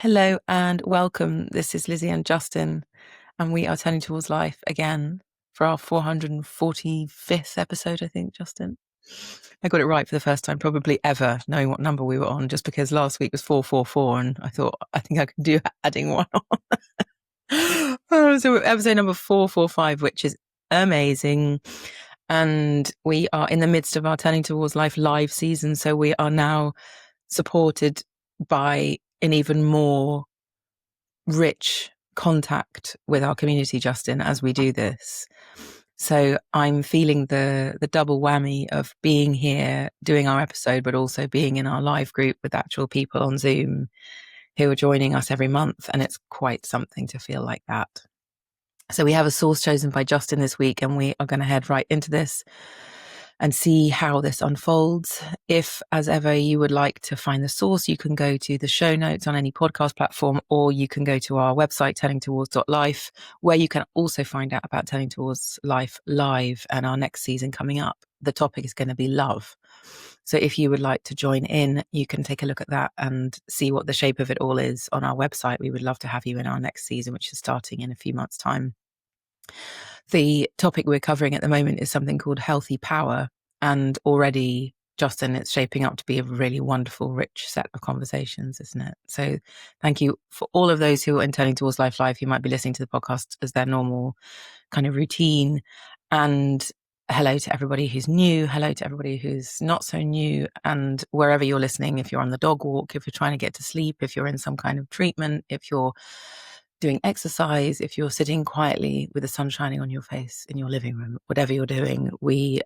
Hello and welcome. This is Lizzie and Justin, and we are turning towards life again for our 445th episode, I think, Justin. I got it right for the first time, probably ever, knowing what number we were on, just because last week was 444, and I thought, I think I could do adding one on. So episode number 445, which is amazing. And we are in the midst of our Turning Towards Life live season, so we are now supported by an even more rich contact with our community, Justin, as we do this. So I'm feeling the double whammy of being here, doing our episode, but also being in our live group with actual people on Zoom who are joining us every month. And it's quite something to feel like that. So we have a source chosen by Justin this week, and we are going to head right into this and see how this unfolds. If, as ever, you would like to find the source, you can go to the show notes on any podcast platform, or you can go to our website, turningtowards.life, where you can also find out about Turning Towards Life Live and our next season coming up. The topic is going to be love. So if you would like to join in, you can take a look at that and see what the shape of it all is on our website. We would love to have you in our next season, which is starting in a few months' time. The topic we're covering at the moment is something called healthy power. And already, Justin, it's shaping up to be a really wonderful, rich set of conversations, isn't it? So thank you for all of those who are Turning Towards Life Live, who might be listening to the podcast as their normal kind of routine. And hello to everybody who's new. Hello to everybody who's not so new. And wherever you're listening, if you're on the dog walk, if you're trying to get to sleep, if you're in some kind of treatment, if you're doing exercise, if you're sitting quietly with the sun shining on your face in your living room, whatever you're doing, we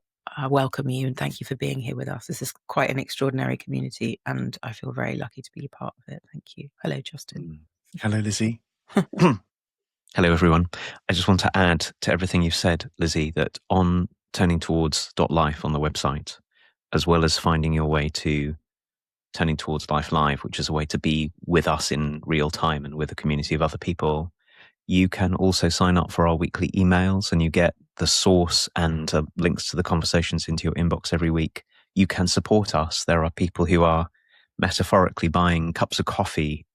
welcome you and thank you for being here with us. This is quite an extraordinary community, and I feel very lucky to be a part of it. Thank you. Hello, Justin. Hello, Lizzie. Hello, everyone. I just want to add to everything you've said, Lizzie, that on turningtowards.life on the website, as well as finding your way to Turning Towards Life Live, which is a way to be with us in real time and with a community of other people, you can also sign up for our weekly emails, and you get the source and links to the conversations into your inbox every week. You can support us. There are people who are metaphorically buying cups of coffee,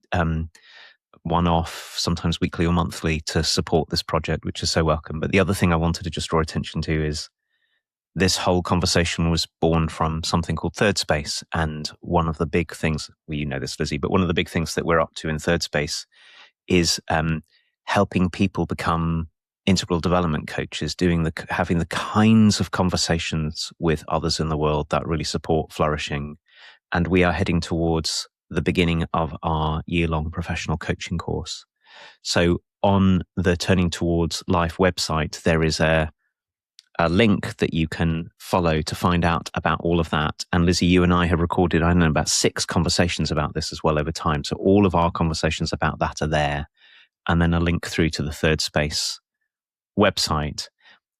one-off, sometimes weekly or monthly, to support this project, which is so welcome. But the other thing I wanted to just draw attention to is this whole conversation was born from something called Thirdspace. And one of the big things, well, you know this, Lizzie, but one of the big things that we're up to in Thirdspace is helping people become integral development coaches, having the kinds of conversations with others in the world that really support flourishing. And we are heading towards the beginning of our year-long professional coaching course. So on the Turning Towards Life website, there is a link that you can follow to find out about all of that. And Lizzie, you and I have recorded, I don't know, about 6 conversations about this as well over time. So all of our conversations about that are there. And then a link through to the Thirdspace website.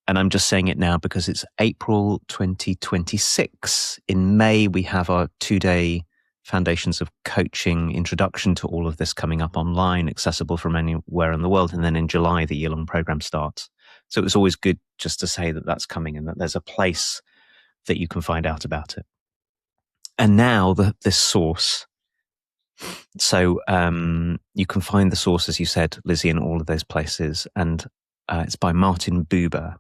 And I'm just saying it now because it's April 2026. In May, we have our 2-day Foundations of Coaching introduction to all of this coming up online, accessible from anywhere in the world. And then in July, the year-long program starts. So it was always good just to say that that's coming and that there's a place that you can find out about it. And now this source. So you can find the source, as you said, Lizzie, in all of those places. And it's by Martin Buber.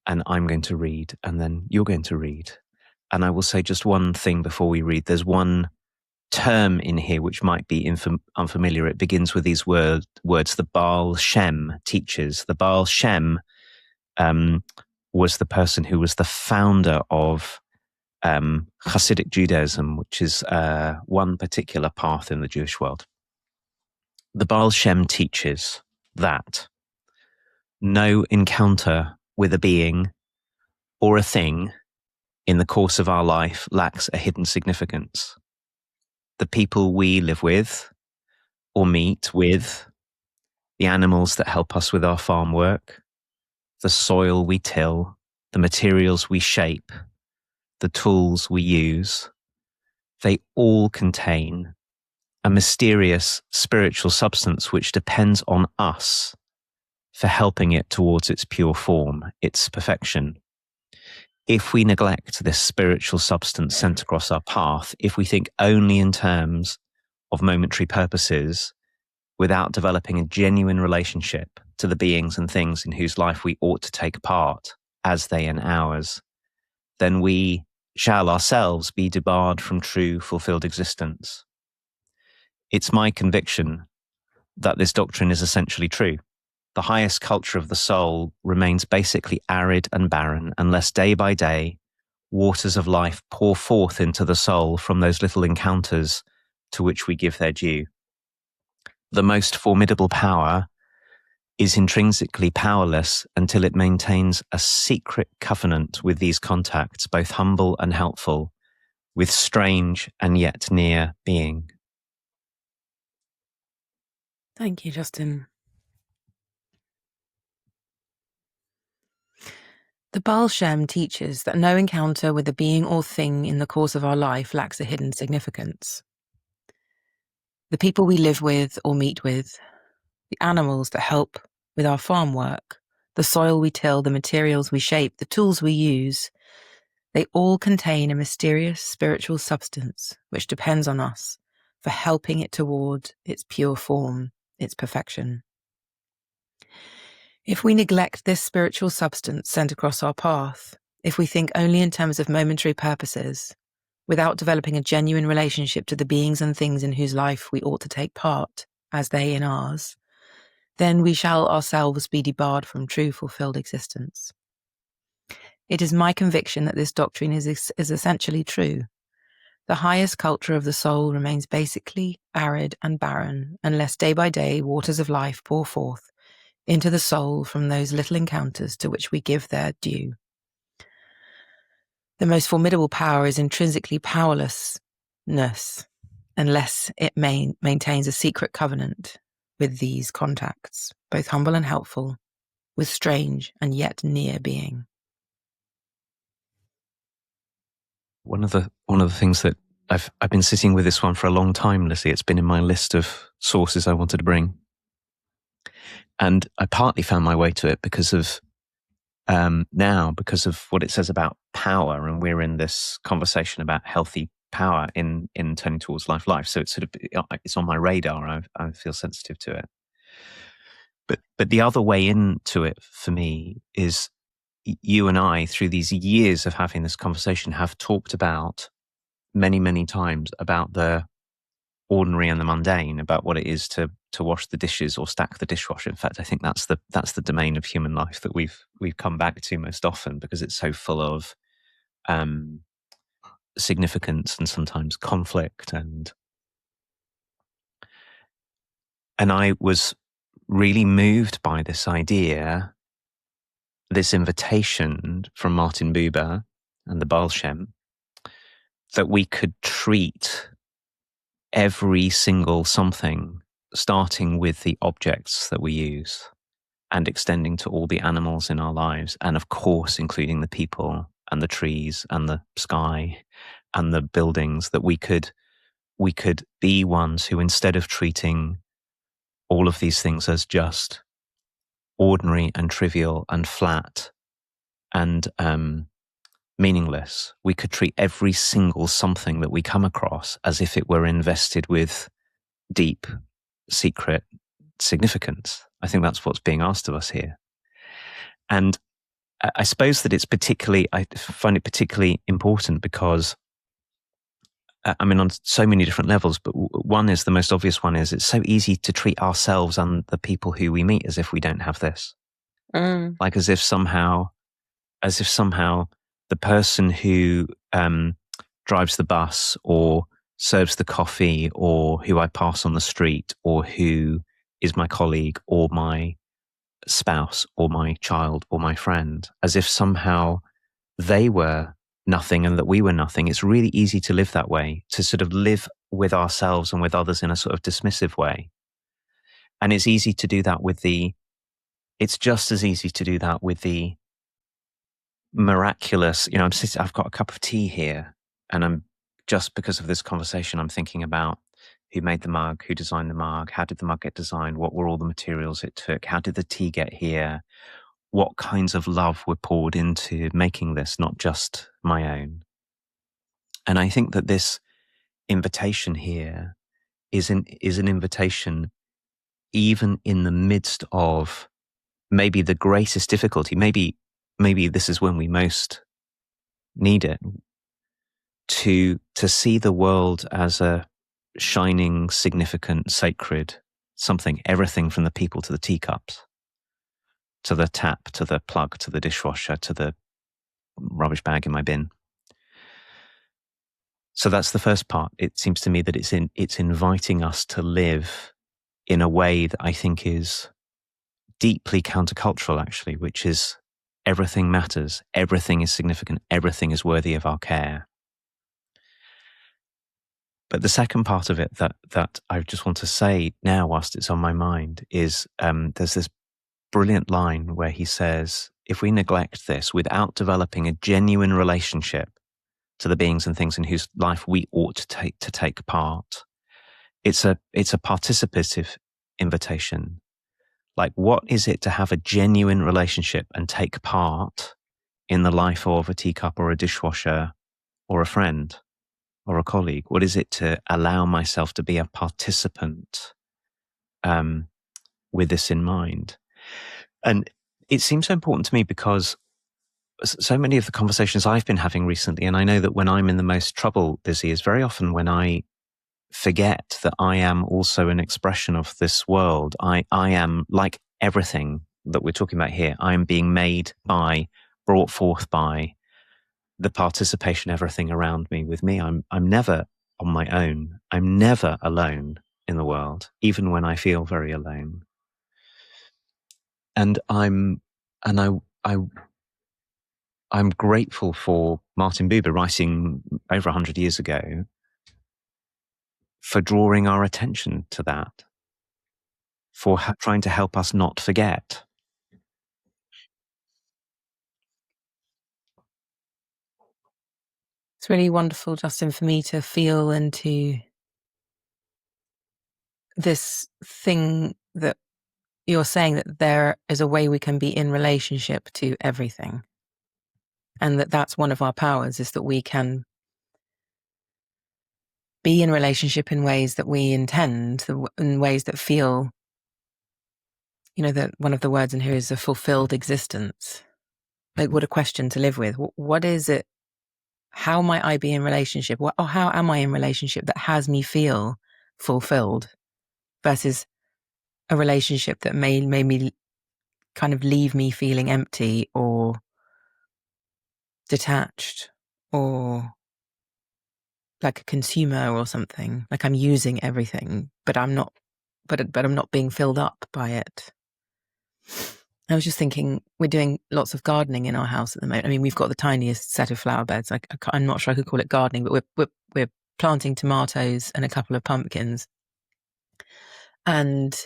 And I'm going to read, and then you're going to read. And I will say just one thing before we read. There's one term in here which might be unfamiliar. It begins with these words, the Baal-Shem teachers. The Baal-Shem was the person who was the founder of Hasidic Judaism, which is one particular path in the Jewish world. The Baal-Shem teaches that no encounter with a being or a thing in the course of our life lacks a hidden significance. The people we live with or meet with, the animals that help us with our farm work, the soil we till, the materials we shape, the tools we use, they all contain a mysterious spiritual substance which depends on us for helping it towards its pure form, its perfection. If we neglect this spiritual substance sent across our path, if we think only in terms of momentary purposes without developing a genuine relationship to the beings and things in whose life we ought to take part as they in ours, then we shall ourselves be debarred from true fulfilled existence. It's my conviction that this doctrine is essentially true. The highest culture of the soul remains basically arid and barren unless day by day waters of life pour forth into the soul from those little encounters to which we give their due. The most formidable power is intrinsically powerless until it maintains a secret covenant with these contacts, both humble and helpful, with strange and yet near being. Thank you, Justin. The Baal-Shem teaches that no encounter with a being or thing in the course of our life lacks a hidden significance. The people we live with or meet with, the animals that help with our farm work, the soil we till, the materials we shape, the tools we use, they all contain a mysterious spiritual substance which depends on us for helping it toward its pure form, its perfection. If we neglect this spiritual substance sent across our path, if we think only in terms of momentary purposes, without developing a genuine relationship to the beings and things in whose life we ought to take part, as they in ours, then we shall ourselves be debarred from true fulfilled existence. It is my conviction that this doctrine is essentially true. The highest culture of the soul remains basically arid and barren unless day by day waters of life pour forth into the soul from those little encounters to which we give their due. The most formidable power is intrinsically powerlessness unless it maintains a secret covenant with these contacts, both humble and helpful, with strange and yet near being. One of the things that I've been sitting with this one for a long time, Lizzie. It's been in my list of sources I wanted to bring. And I partly found my way to it because of what it says about power, and we're in this conversation about healthy power in turning towards life. So it's it's on my radar. I feel sensitive to it. But the other way into it for me is you and I, through these years of having this conversation, have talked about many, many times about the ordinary and the mundane, about what it is to wash the dishes or stack the dishwasher. In fact, I think that's the domain of human life that we've come back to most often, because it's so full of significance and sometimes conflict. And I was really moved by this idea, this invitation from Martin Buber and the Baal-Shem, that we could treat every single something, starting with the objects that we use and extending to all the animals in our lives, and of course including the people and the trees and the sky and the buildings, that we could be ones who, instead of treating all of these things as just ordinary and trivial and flat and meaningless, we could treat every single something that we come across as if it were invested with deep, secret significance. I think that's what's being asked of us here. And I suppose that I find it particularly important because, on so many different levels, but one is, the most obvious one is, it's so easy to treat ourselves and the people who we meet as if we don't have this. Like as if somehow the person who drives the bus or serves the coffee, or who I pass on the street, or who is my colleague or my spouse or my child or my friend, as if somehow they were nothing and that we were nothing. It's really easy to live that way, to sort of live with ourselves and with others in a sort of dismissive way. And it's easy to do that it's just as easy to do that with the miraculous. I've got a cup of tea here, and just because of this conversation, I'm thinking about who made the mug, who designed the mug, how did the mug get designed, what were all the materials it took, how did the tea get here, what kinds of love were poured into making this, not just my own. And I think that this invitation here is an invitation, even in the midst of maybe the greatest difficulty. Maybe this is when we most need it, to see the world as a shining, significant, sacred something. Everything from the people to the teacups, to the tap, to the plug, to the dishwasher, to the rubbish bag in my bin. So that's the first part. It seems to me that it's inviting us to live in a way that I think is deeply countercultural, actually, which is everything matters, everything is significant, everything is worthy of our care. But the second part of it that I just want to say now, whilst it's on my mind, is there's this brilliant line where he says, if we neglect this without developing a genuine relationship to the beings and things in whose life we ought to take part, it's a participative invitation. Like, what is it to have a genuine relationship and take part in the life of a teacup or a dishwasher or a friend or a colleague? What is it to allow myself to be a participant with this in mind? And it seems so important to me because so many of the conversations I've been having recently, and I know that when I'm in the most trouble, Lizzie, is very often when I forget that I am also an expression of this world. I am, like everything that we're talking about here, I am being made by, brought forth by the participation, everything around me with me. I'm never on my own. I'm never alone in the world, even when I feel very alone. And I'm grateful for Martin Buber writing over 100 years ago for drawing our attention to that, for trying to help us not forget. It's really wonderful, Justin, for me to feel into this thing that you're saying, that there is a way we can be in relationship to everything. And that's one of our powers, is that we can be in relationship in ways that we intend, in ways that feel, that one of the words in here is a fulfilled existence. Like, what a question to live with. What is it? How might I be in relationship? How am I in relationship that has me feel fulfilled versus a relationship that made me kind of leave me feeling empty or detached or like a consumer or something, like I'm using everything, but I'm not being filled up by it. I was just thinking, we're doing lots of gardening in our house at the moment. I mean, we've got the tiniest set of flower beds. I'm not sure I could call it gardening, but we're planting tomatoes and a couple of pumpkins. And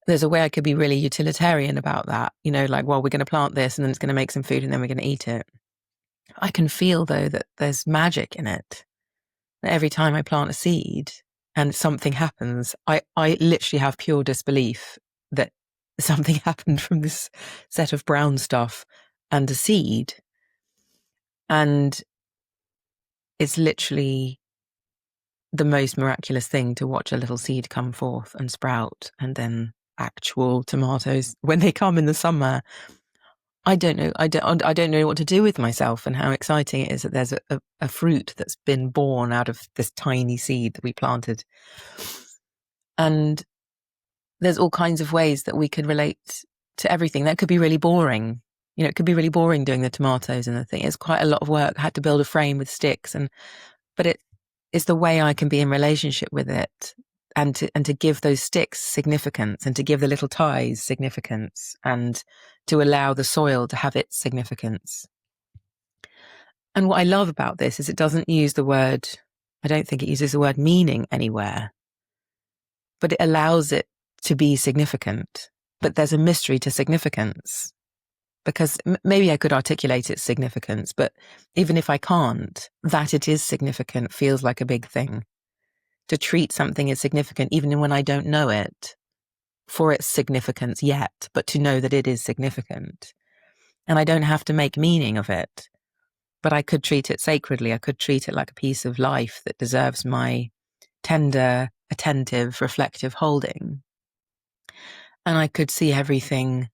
there's a way I could be really utilitarian about that, like, well, we're going to plant this and then it's going to make some food and then we're going to eat it. I can feel, though, that there's magic in it. Every time I plant a seed and something happens, I literally have pure disbelief that something happened from this set of brown stuff and a seed. And it's literally the most miraculous thing to watch a little seed come forth and sprout, and then actual tomatoes, when they come in the summer. I don't know. I don't know what to do with myself, and how exciting it is that there's a fruit that's been born out of this tiny seed that we planted. And there's all kinds of ways that we could relate to everything. That could be really boring. It could be really boring doing the tomatoes and the thing. It's quite a lot of work. I had to build a frame with sticks, but it's the way I can be in relationship with it, and to give those sticks significance, and to give the little ties significance, and to allow the soil to have its significance. And what I love about this is it doesn't use the word, I don't think it uses the word meaning anywhere, but it allows it to be significant. But there's a mystery to significance, because maybe I could articulate its significance, but even if I can't, that it is significant feels like a big thing. To treat something as significant, even when I don't know it, for its significance yet, but to know that it is significant. And I don't have to make meaning of it, but I could treat it sacredly. I could treat it like a piece of life that deserves my tender, attentive, reflective holding. And I could see everything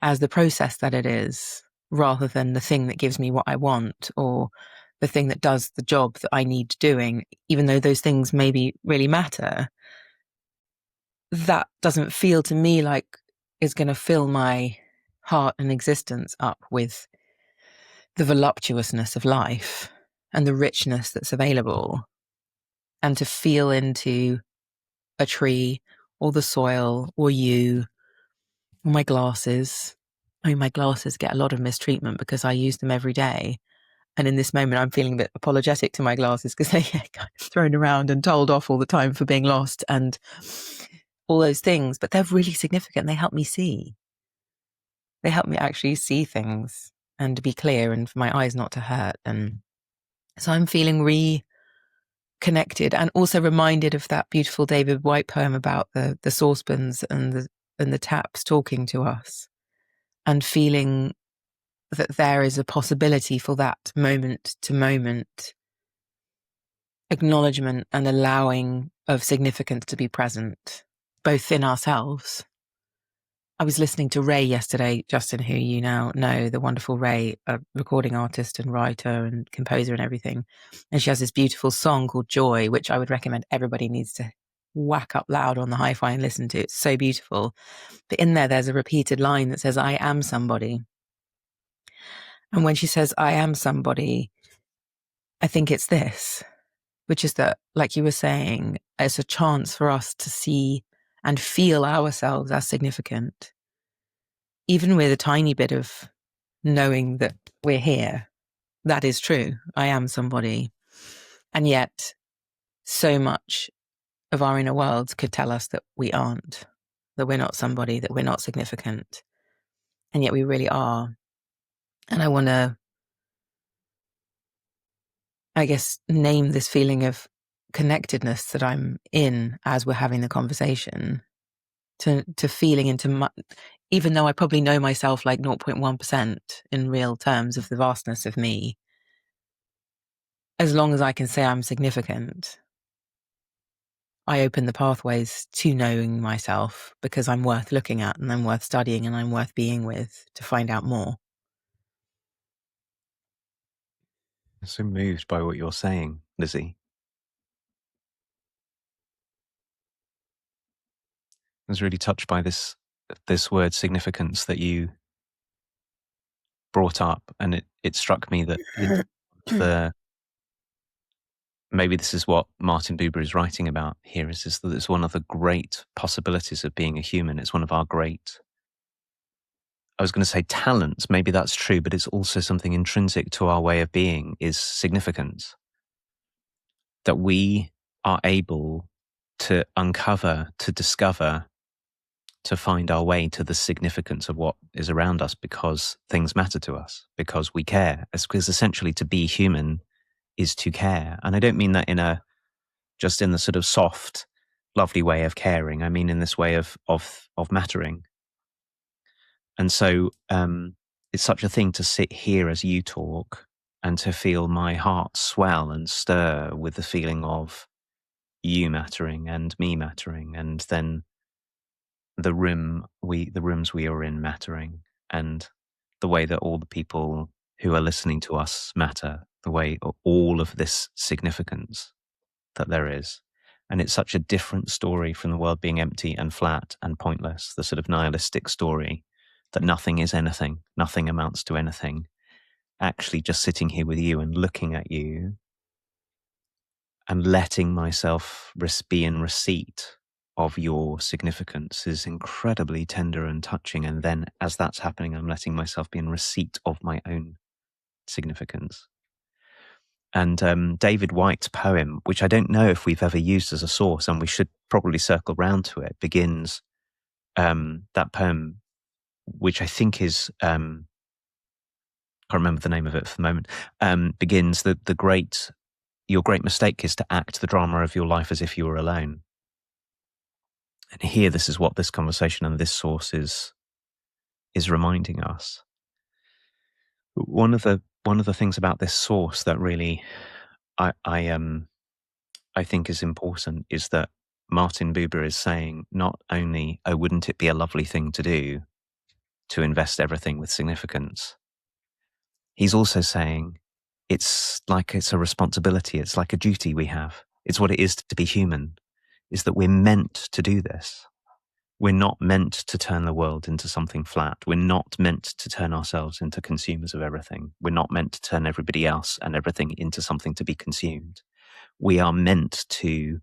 as the process that it is, rather than the thing that gives me what I want or the thing that does the job that I need doing, even though those things maybe really matter. That doesn't feel to me like it's going to fill my heart and existence up with the voluptuousness of life and the richness that's available. And to feel into a tree or the soil or you or my glasses. I mean, my glasses get a lot of mistreatment because I use them every day. And in this moment, I'm feeling a bit apologetic to my glasses because they get kind of thrown around and told off all the time for being lost and all those things. But they're really significant. They help me see. They help me actually see things and to be clear and for my eyes not to hurt. And so I'm feeling reconnected and also reminded of that beautiful David White poem about the saucepans and the taps talking to us, and feeling that there is a possibility for that moment to moment acknowledgement and allowing of significance to be present, both in ourselves. I was listening to Ray yesterday, Justin, who you now know, the wonderful Ray, a recording artist and writer and composer and everything. And she has this beautiful song called Joy, which I would recommend everybody needs to whack up loud on the hi-fi and listen to. It's so beautiful. But in there's a repeated line that says, I am somebody. And when she says, I am somebody, I think it's this, which is that, like you were saying, it's a chance for us to see and feel ourselves as significant, even with a tiny bit of knowing that we're here. That is true. I am somebody. And yet, so much of our inner worlds could tell us that we aren't, that we're not somebody, that we're not significant. And yet we really are. And I want to, I guess, name this feeling of connectedness that I'm in as we're having the conversation, to feeling into even though I probably know myself like 0.1% in real terms of the vastness of me, as long as I can say I'm significant, I open the pathways to knowing myself, because I'm worth looking at and I'm worth studying and I'm worth being with to find out more. I'm so moved by what you're saying, Lizzie. I was really touched by this word significance that you brought up, and it struck me that maybe this is what Martin Buber is writing about here, is that it's one of the great possibilities of being a human. It's one of our great, I was going to say talents, maybe that's true, but it's also something intrinsic to our way of being, is significance. That we are able to uncover, to discover, to find our way to the significance of what is around us because things matter to us, because we care. Because essentially to be human is to care. And I don't mean that just in the sort of soft, lovely way of caring. I mean in this way of mattering. And so it's such a thing to sit here as you talk and to feel my heart swell and stir with the feeling of you mattering and me mattering, and then the rooms we are in mattering, and the way that all the people who are listening to us matter, the way all of this significance that there is. And it's such a different story from the world being empty and flat and pointless, the sort of nihilistic story that nothing is anything, nothing amounts to anything. Actually just sitting here with you and looking at you and letting myself be in receipt of your significance is incredibly tender and touching. And then as that's happening, I'm letting myself be in receipt of my own significance. And David White's poem, which I don't know if we've ever used as a source, and we should probably circle round to it, begins that poem, which I think is, I can't remember the name of it for the moment, begins your great mistake is to act the drama of your life as if you were alone. And here, this is what this conversation and this source is reminding us. One of the things about this source that really I I think is important is that Martin Buber is saying not only, oh, wouldn't it be a lovely thing to do to invest everything with significance? He's also saying it's a responsibility. It's like a duty we have. It's what it is to be human, is that we're meant to do this. We're not meant to turn the world into something flat. We're not meant to turn ourselves into consumers of everything. We're not meant to turn everybody else and everything into something to be consumed. We are meant to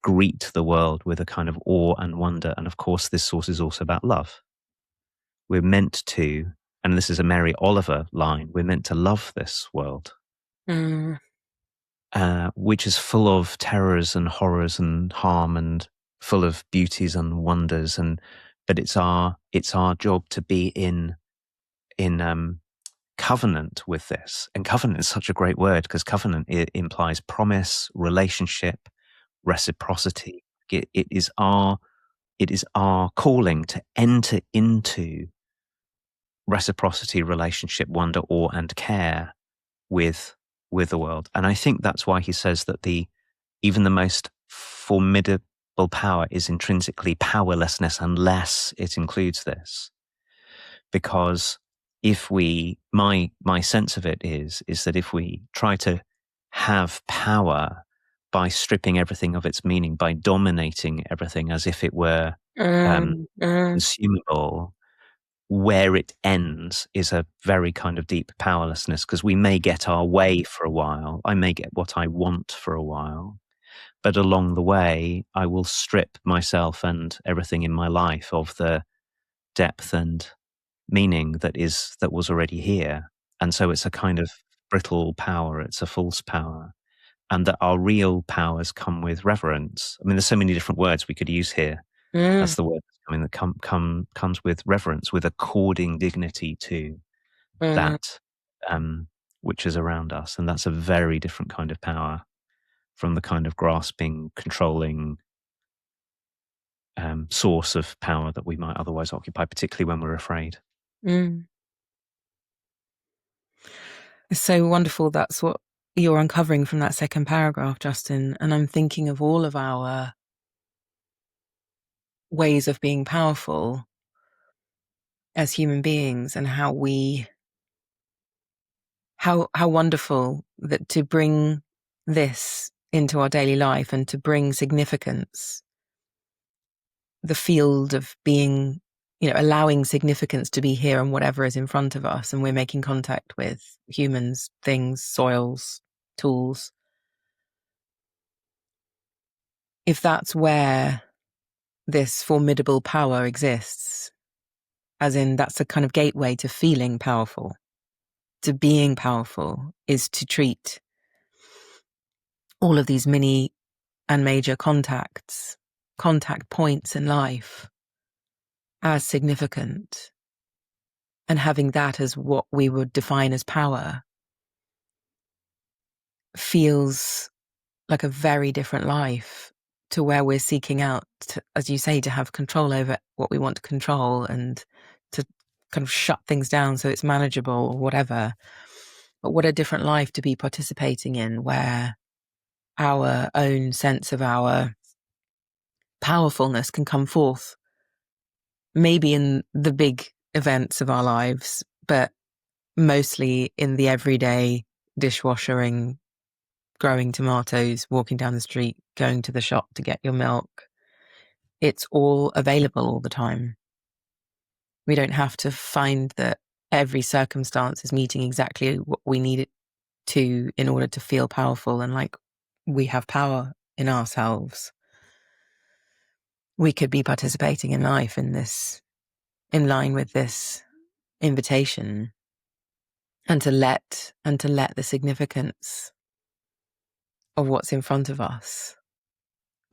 greet the world with a kind of awe and wonder. And of course, this source is also about love. We're meant to, and this is a Mary Oliver line, we're meant to love this world, which is full of terrors and horrors and harm and full of beauties and wonders. But it's our job to be in covenant with this. And covenant is such a great word because covenant implies promise, relationship, reciprocity. It is our calling to enter into reciprocity, relationship, wonder, awe, and care with the world. And I think that's why he says that even the most formidable power is intrinsically powerlessness unless it includes this. Because my sense of it is that if we try to have power by stripping everything of its meaning, by dominating everything as if it were consumable, where it ends is a very kind of deep powerlessness, because we may get our way for a while. I may get what I want for a while, but along the way, I will strip myself and everything in my life of the depth and meaning that was already here. And so it's a kind of brittle power. It's a false power. And that our real powers come with reverence. I mean, there's so many different words we could use here. That's the word that's coming, that comes with reverence, with according dignity to that which is around us. And that's a very different kind of power from the kind of grasping, controlling source of power that we might otherwise occupy, particularly when we're afraid. It's so wonderful. That's what you're uncovering from that second paragraph, Justin. And I'm thinking of all of our ways of being powerful as human beings, and how wonderful that to bring this into our daily life and to bring significance, the field of being, allowing significance to be here and whatever is in front of us, and we're making contact with humans, things, soils, tools. If that's where this formidable power exists, as in that's a kind of gateway to feeling powerful, to being powerful, is to treat all of these mini and major contact points in life as significant, and having that as what we would define as power feels like a very different life to where we're seeking out, as you say, to have control over what we want to control and to kind of shut things down so it's manageable or whatever. But what a different life to be participating in, where our own sense of our powerfulness can come forth, maybe in the big events of our lives, but mostly in the everyday dishwashering, growing tomatoes, walking down the street, going to the shop to get your milk. It's all available all the time. We don't have to find that every circumstance is meeting exactly what we need it to in order to feel powerful and like we have power in ourselves. We could be participating in life in line with this invitation, and to let the significance of what's in front of us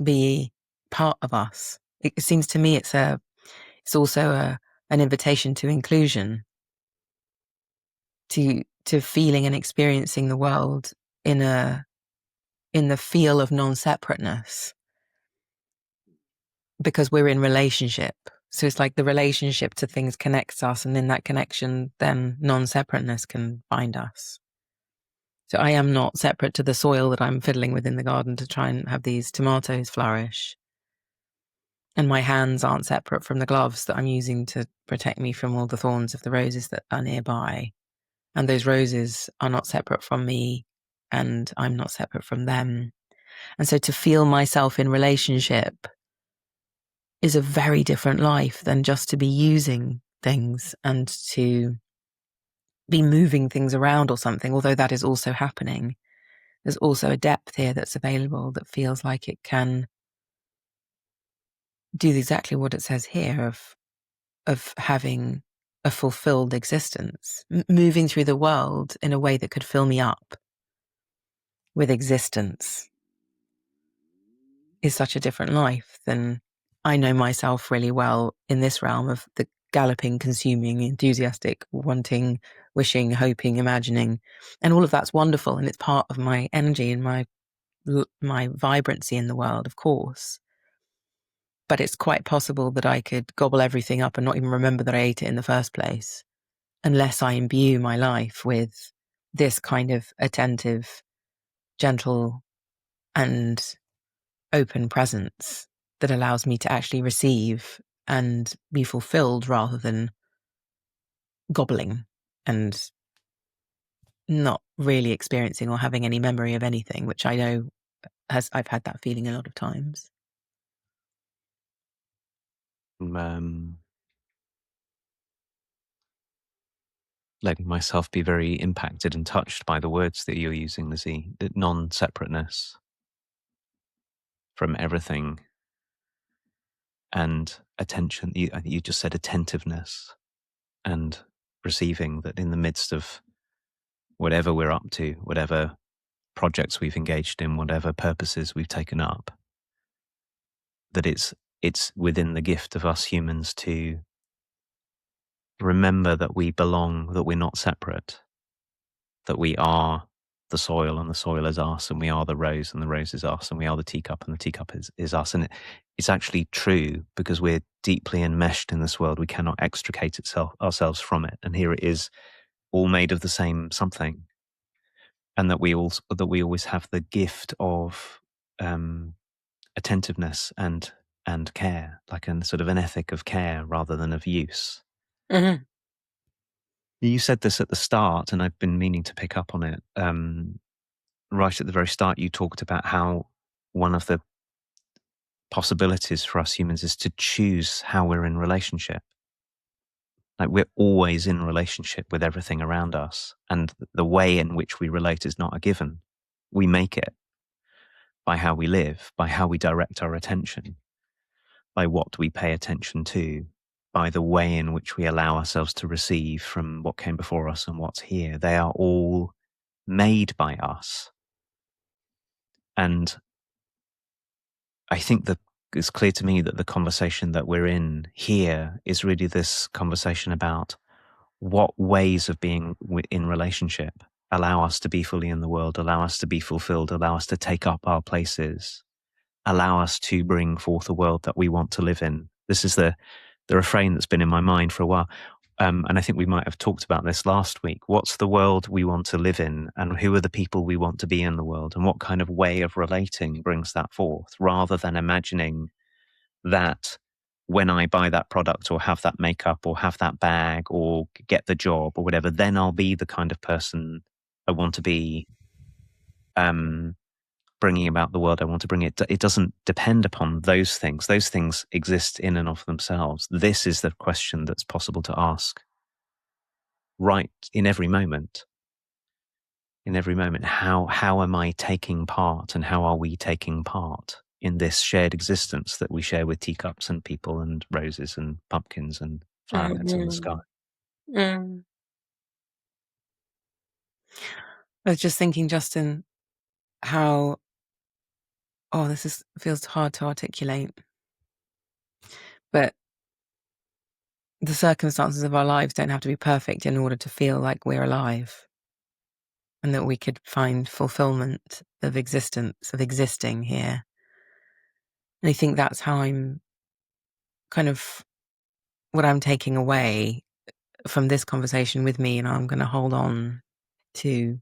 be part of us. It seems to me it's also an invitation to inclusion, to feeling and experiencing the world in the feel of non-separateness, because we're in relationship. So it's like the relationship to things connects us, and in that connection, then non-separateness can bind us. So I am not separate to the soil that I'm fiddling with in the garden to try and have these tomatoes flourish. And my hands aren't separate from the gloves that I'm using to protect me from all the thorns of the roses that are nearby. And those roses are not separate from me, and I'm not separate from them. And so to feel myself in relationship is a very different life than just to be using things and to be moving things around or something, although that is also happening. There's also a depth here that's available that feels like it can do exactly what it says here of having a fulfilled existence, moving through the world in a way that could fill me up with existence is such a different life than I know myself really well in this realm of the galloping, consuming, enthusiastic, wanting, wishing, hoping, imagining. And all of that's wonderful. And it's part of my energy and my vibrancy in the world, of course. But it's quite possible that I could gobble everything up and not even remember that I ate it in the first place, unless I imbue my life with this kind of attentive, gentle, and open presence that allows me to actually receive and be fulfilled rather than gobbling and not really experiencing or having any memory of anything, which I know I've had that feeling a lot of times. Letting myself be very impacted and touched by the words that you're using, Lizzie. The non-separateness from everything, and attention. I think you just said attentiveness and receiving that in the midst of whatever we're up to, whatever projects we've engaged in, whatever purposes we've taken up, that it's within the gift of us humans to remember that we belong, that we're not separate, that we are the soil and the soil is us, and we are the rose and the rose is us, and we are the teacup and the teacup is us. And it's actually true because we're deeply enmeshed in this world. We cannot extricate ourselves from it. And here it is, all made of the same something. And that we always have the gift of attentiveness and care, like a sort of an ethic of care rather than of use. Mm-hmm. You said this at the start, and I've been meaning to pick up on it. Right at the very start, you talked about how one of the possibilities for us humans is to choose how we're in relationship. Like we're always in relationship with everything around us, and the way in which we relate is not a given. We make it by how we live, by how we direct our attention, by what we pay attention to, by the way in which we allow ourselves to receive from what came before us and what's here. They are all made by us. And I think that it's clear to me that the conversation that we're in here is really this conversation about what ways of being in relationship allow us to be fully in the world, allow us to be fulfilled, allow us to take up our places, allow us to bring forth a world that we want to live in. This is the refrain that's been in my mind for a while. And I think we might have talked about this last week. What's the world we want to live in, and who are the people we want to be in the world, and what kind of way of relating brings that forth, rather than imagining that when I buy that product or have that makeup or have that bag or get the job or whatever, then I'll be the kind of person I want to be, bringing about the world I want to bring it. It doesn't depend upon those things. Those things exist in and of themselves. This is the question that's possible to ask right in every moment. In every moment, how am I taking part, and how are we taking part in this shared existence that we share with teacups and people and roses and pumpkins and flowerheads in the sky? Mm. I was just thinking, Justin, how, feels hard to articulate, but the circumstances of our lives don't have to be perfect in order to feel like we're alive and that we could find fulfillment of existence, of existing here. And I think that's how I'm kind of what I'm taking away from this conversation with me, and I'm going to hold on to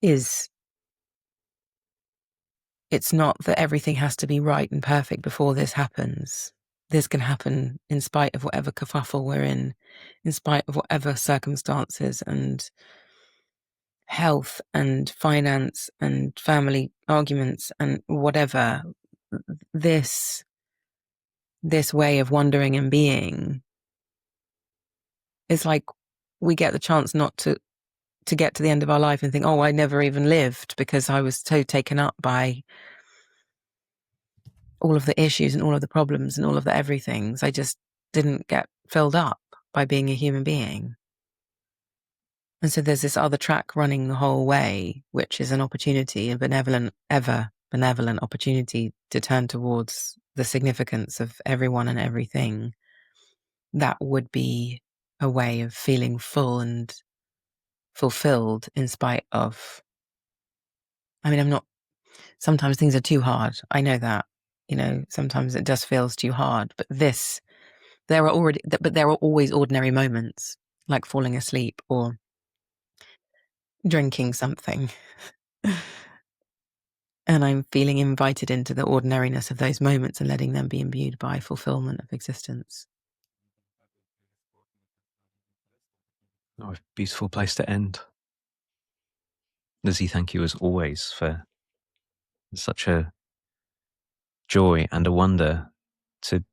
is, it's not that everything has to be right and perfect before this happens. This can happen in spite of whatever kerfuffle we're in spite of whatever circumstances and health and finance and family arguments and whatever. This way of wondering and being is like we get the chance not to get to the end of our life and think, oh, I never even lived because I was so taken up by all of the issues and all of the problems and all of the everythings. I just didn't get filled up by being a human being. And so there's this other track running the whole way, which is an opportunity, a benevolent, ever benevolent opportunity to turn towards the significance of everyone and everything. That would be a way of feeling full and fulfilled in spite of, I mean, sometimes things are too hard. I know that, sometimes it just feels too hard, but there are always ordinary moments like falling asleep or drinking something. And I'm feeling invited into the ordinariness of those moments and letting them be imbued by fulfillment of existence. Oh, a beautiful place to end. Lizzie, thank you as always for such a joy and a wonder to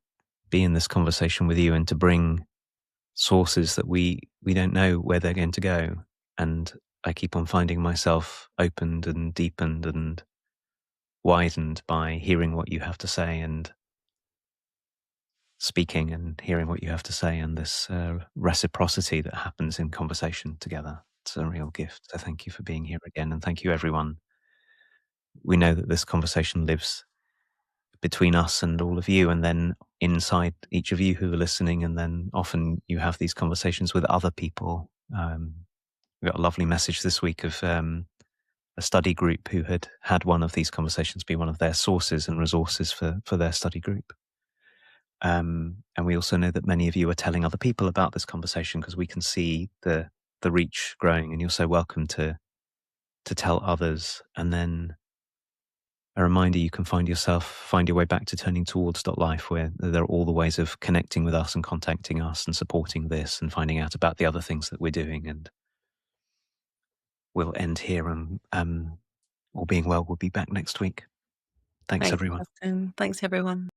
be in this conversation with you and to bring sources that we don't know where they're going to go. And I keep on finding myself opened and deepened and widened by hearing what you have to say and speaking and hearing what you have to say, and this reciprocity that happens in conversation together. It's a real gift. So thank you for being here again, and thank you, everyone. We know that this conversation lives between us and all of you, and then inside each of you who are listening, and then often you have these conversations with other people. We got a lovely message this week of a study group who had one of these conversations be one of their sources and resources for their study group. And we also know that many of you are telling other people about this conversation because we can see the reach growing, and you're so welcome to tell others. And then a reminder, you can find your way back to turning towards.life, where there are all the ways of connecting with us and contacting us and supporting this and finding out about the other things that we're doing. And we'll end here, and all being well, we'll be back next week. Thanks, everyone. Justin. Thanks, everyone.